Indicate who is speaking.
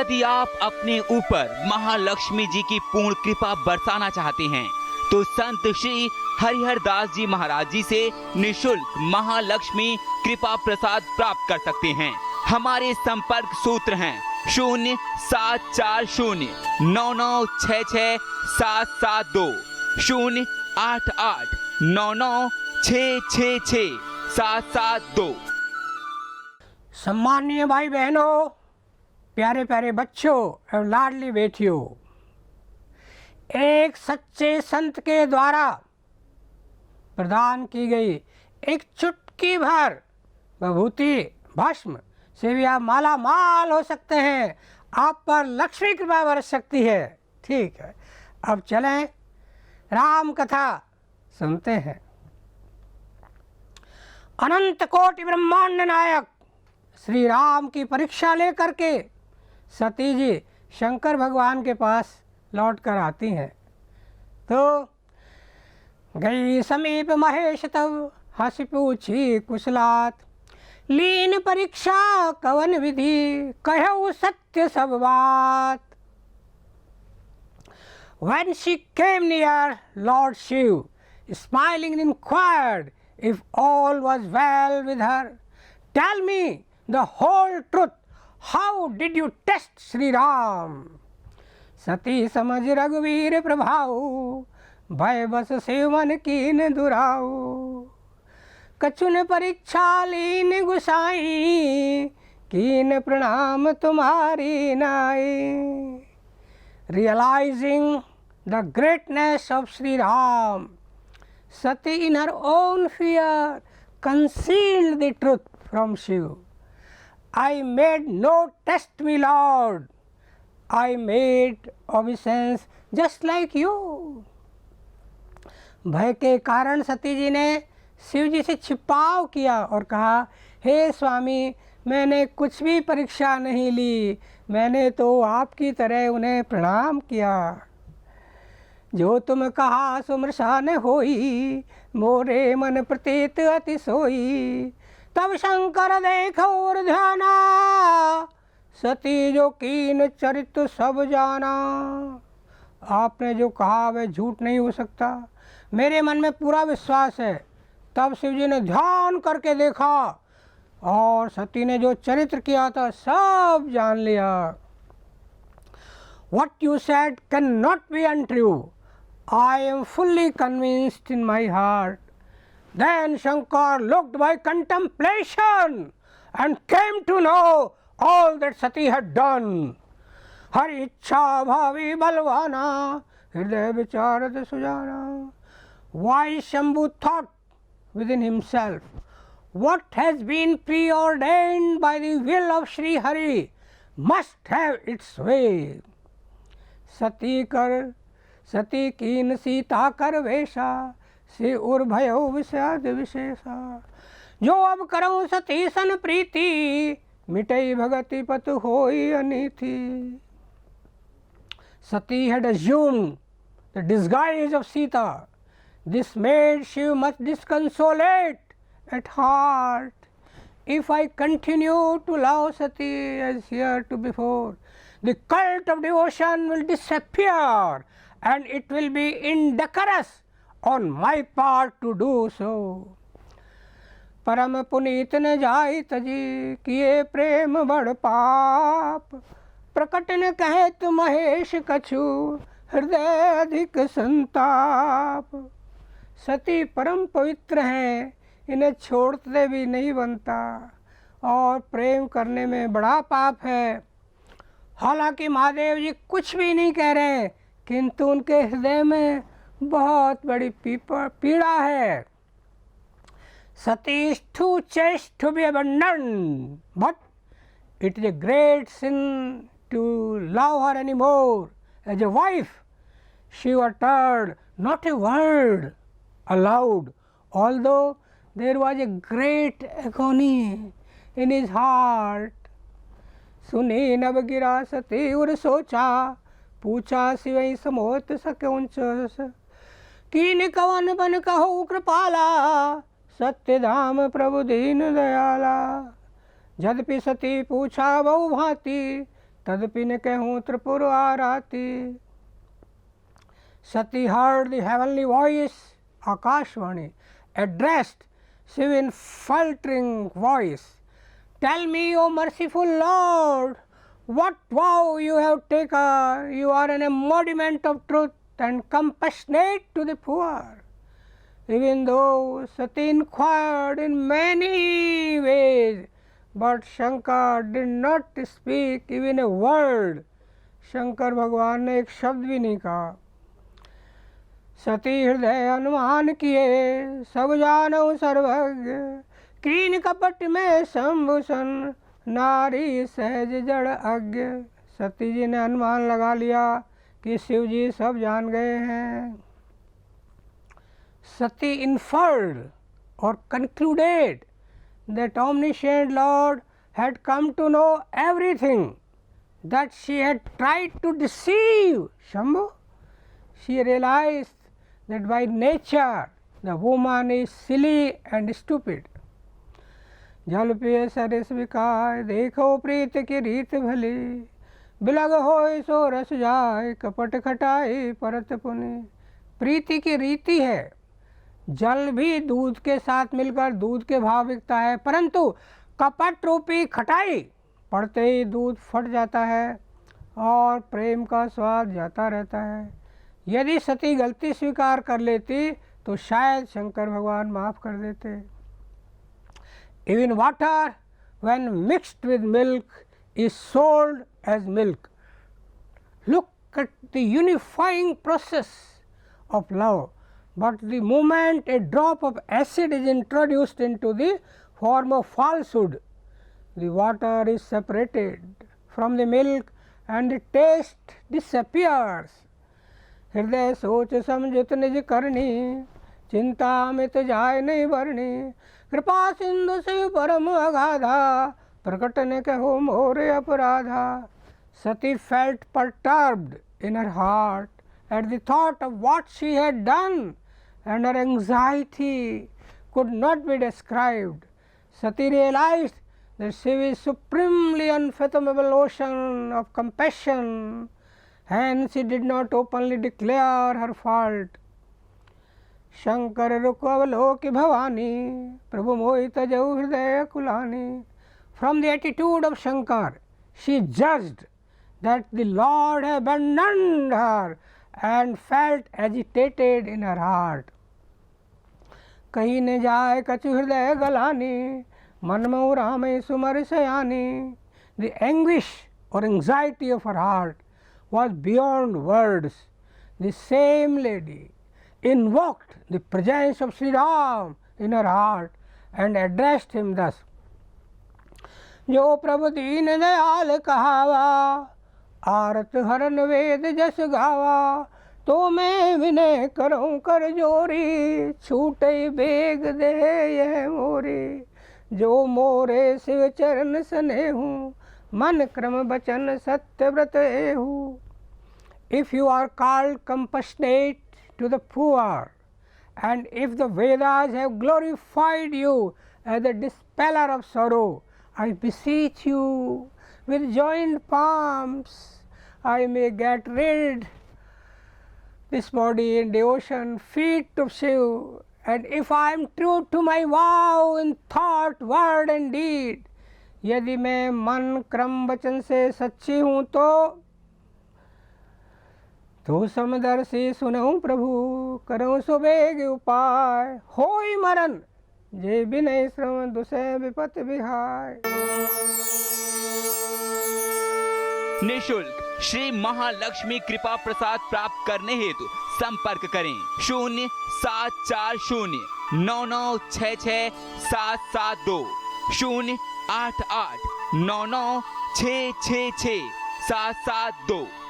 Speaker 1: यदि आप अपने ऊपर महालक्ष्मी जी की पूर्ण कृपा बरसाना चाहते हैं तो संत श्री हरिहर दास जी महाराज जी से निःशुल्क महालक्ष्मी कृपा प्रसाद प्राप्त कर सकते हैं। हमारे संपर्क सूत्र हैं 074099666772, 08899666772।
Speaker 2: सम्माननीय भाई बहनों, प्यारे प्यारे बच्चों और लाडली बेटियों, एक सच्चे संत के द्वारा प्रदान की गई एक चुटकी भर विभूति भस्म से भी आप माला माल हो सकते हैं। आप पर लक्ष्मी कृपा बरस सकती है। ठीक है, अब चलें राम कथा सुनते हैं। अनंत कोटि ब्रह्मांड नायक श्री राम की परीक्षा लेकर के सती जी शंकर भगवान के पास लौट कर आती हैं। तो गई समीप महेश तब हंसी पूछी कुशलात, लीन परीक्षा कवन विधि कहऊ सत्य सब बात। When she came near, Lord Shiv smiling inquired if all was well with her. Tell me the whole truth. How did you test Sri Ram? सती समझ रघुवीर प्रभाऊ, भय बस शिव मन कीन दुराऊ। कछुन परीक्षा लीन गुसाई, कीन प्रणाम तुम्हारी नाई। Realizing the greatness of Sri Ram, Sati in her own fear concealed the truth from Shiv. I made no test, my Lord. I made obeisance just like you. भय के कारण सती जी ने शिव जी से छिपाव किया और कहा, हे स्वामी, मैंने कुछ भी परीक्षा नहीं ली, मैंने तो आपकी तरह उन्हें प्रणाम किया। जो तुम कहा सुमृषा न होई, मोरे मन प्रतीत अति सोई। तब शंकर देखो और ध्याना, सती जो कीन चरित्र सब जाना। आपने जो कहा वह झूठ नहीं हो सकता, मेरे मन में पूरा विश्वास है। तब शिव जी ने ध्यान करके देखा और सती ने जो चरित्र किया था सब जान लिया। What you said cannot be untrue. I am fully convinced in my heart. Then Shankar looked by contemplation and came to know all that Sati had done. Hari इच्छा भावी बलवाना, हृदय विचारत सुजाना। Wise Shambhu thought within himself, what has been preordained by the will of Sri Hari must have its way. सती कीन सीता कर वेशा, से उर भयो विषाद विशेषा। जो अब करऊँ सती सन प्रीति, मिटई भगति पतु होई अनीति। Sati had assumed the disguise of Sita. This made Shiv much disconsolate at heart. If I continue to love Sati as heretofore, the cult of devotion will disappear and it will be indecorous on my part to do so. परम पुनीत न जाय तजी, किए प्रेम बड़ पाप। प्रकट न कहे तु महेश कछु, हृदय अधिक संताप। सती परम पवित्र हैं, इन्हें छोड़ते भी नहीं बनता और प्रेम करने में बड़ा पाप है। हालांकि महादेव जी कुछ भी नहीं कह रहे, किंतु उनके हृदय में बहुत बड़ी पीड़ा है। Sati is too chaste to be abandoned, but it is a great sin to love her anymore. As a wife, she uttered not a word aloud, although there was a great agony in his heart. सुनी नभ गिरा सती उर सोचा, पूछा शिवई समोत सक्योंच। कीन कवन बन कहो कृपाला, सत्य धाम प्रभु दीन दयाला। यद्यपि सती पूछा बहु भांति, तदपि न कहूँ Tripura आराती। Sati heard the heavenly voice, Akashvani, addressed Shiv in faltering voice. Tell me, O merciful Lord, what vow you have taken? You are an embodiment of truth and compassionate to the poor. Even though Sati inquired in many ways, but Shankar did not speak even a word. Shankar भगवान ने एक शब्द भी नहीं कहा। सती हृदय अनुमान किए, सब जानो सर्वज्ञ, कीन कपट में शंभुसन, नारी सहज जड़ अज्ञ। सती जी ने अनुमान लगा लिया कि शिव जी सब जान गए हैं। सती inferred or concluded that omniscient Lord had come to know everything, that she had tried to deceive Shambhu. She realized that by nature the woman is silly and stupid. जल पिए सरस विकार, देखो प्रीत की रीत भली, बिलग होय सो रस जाय, कपट खटाई परत पुनि। प्रीति की रीति है, जल भी दूध के साथ मिलकर दूध के भाव बिकता है, परंतु कपट रूपी खटाई पड़ते ही दूध फट जाता है और प्रेम का स्वाद जाता रहता है। यदि सती गलती स्वीकार कर लेती तो शायद शंकर भगवान माफ कर देते। Even water when mixed with milk is sold as milk. Look at the unifying process of love. But the moment a drop of acid is introduced into the form of falsehood, the water is separated from the milk and the taste disappears. हृदय सोच समझित निज करनी, चिंता मित जाय नहीं बरनी। कृपा सिंधु शिव परम अगाधा, प्रकट न कहो मोरे अपराधा। Sati felt perturbed in her heart at the thought of what she had done, and her anxiety could not be described. Sati realized that Shiva is supremely unfathomable ocean of compassion, hence she did not openly declare her fault. Shankar रुक अवलोक भवानी, प्रभु मोहि तजौ हृदय कुलानी. From the attitude of Shankar, she judged that the Lord had abandoned her and felt agitated in her heart. कहीं न जाए कछु हृदय गलानी, मन मऊ रामे सुमर सयानी. The anguish or anxiety of her heart was beyond words. The same lady invoked the presence of Sri Ram in her heart and addressed him thus. जो प्रभु दीन दयाल कहावा, आरत हरन वेद जस गावा. तो मैं विनय करूं कर जोरी, छूटे बेग दे यह मोरी. जो मोरे शिव चरण स्नेहु, मन क्रम बचन सत्य व्रत एहु. If you are called compassionate to the poor, and if the Vedas have glorified you as the dispeller of sorrow, I beseech you with joined palms, I may get rid this body in devotion, feet to Shiv, and if I am true to my vow in thought, word and deed, यदि मैं मन क्रम वचन से सच्ची हूँ तो समदर्शी सुनऊँ प्रभु, करऊँ सुबेग उपाय. होई मरण जे विनय श्रवण दुसै विपत विहाय.
Speaker 1: निःशुल्क श्री महालक्ष्मी कृपा प्रसाद प्राप्त करने हेतु संपर्क करें 074099666772 08899666772.